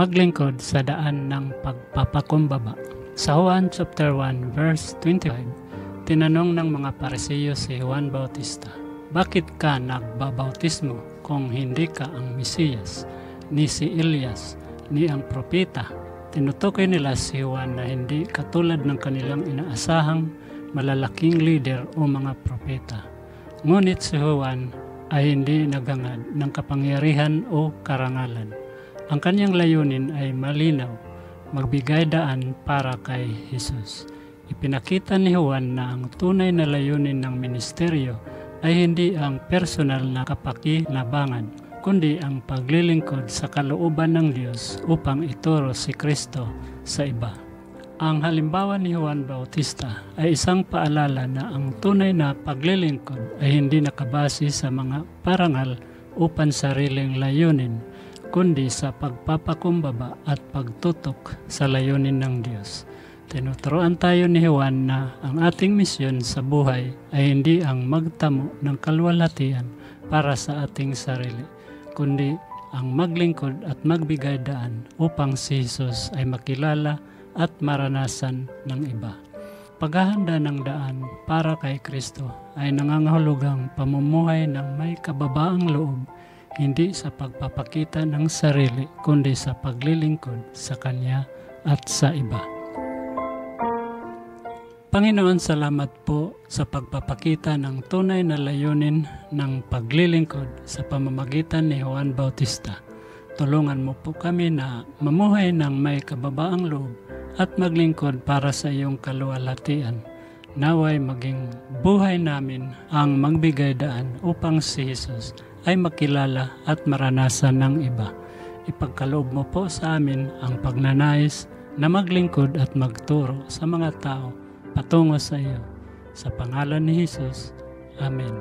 maglingkod sa daan ng pagpapakumbaba. Sa Juan chapter 1 verse 25, tinanong ng mga Pariseo si Juan Bautista, "Bakit ka nagbabautismo kung hindi ka ang Mesiyas, ni si Elias, ni ang propeta?" Tinutukoy nila si Juan na hindi katulad ng kanilang inaasahang malalaking leader o mga propeta. Ngunit si Juan ay hindi nagangad ng kapangyarihan o karangalan. Ang kanyang layunin ay malinaw, magbigay daan para kay Jesus. Ipinakita ni Juan na ang tunay na layunin ng ministeryo ay hindi ang personal na kapakinabangan, kundi ang paglilingkod sa kalooban ng Diyos upang ituro si Kristo sa iba. Ang halimbawa ni Juan Bautista ay isang paalala na ang tunay na paglilingkod ay hindi nakabase sa mga parangal o pansariling layunin, kundi sa pagpapakumbaba at pagtutok sa layunin ng Diyos. Tinuturoan tayo ni Juan na ang ating misyon sa buhay ay hindi ang magtamo ng kaluwalhatian para sa ating sarili, kundi ang maglingkod at magbigay daan upang si Jesus ay makilala at maranasan ng iba. Paghahanda ng daan para kay Kristo ay nangangahulugang pamumuhay ng may kababaang loob, hindi sa pagpapakita ng sarili kundi sa paglilingkod sa Kanya at sa iba. Panginoon, salamat po sa pagpapakita ng tunay na layunin ng paglilingkod sa pamamagitan ni Juan Bautista. Tulungan mo po kami na mamuhay ng may kababaang loob at maglingkod para sa iyong kaluwalhatian. Naway maging buhay namin ang magbigay daan upang si Jesus ay makilala at maranasan ng iba. Ipagkaloob mo po sa amin ang pagnanais na maglingkod at magturo sa mga tao patungo sa iyo. Sa pangalan ni Jesus. Amen.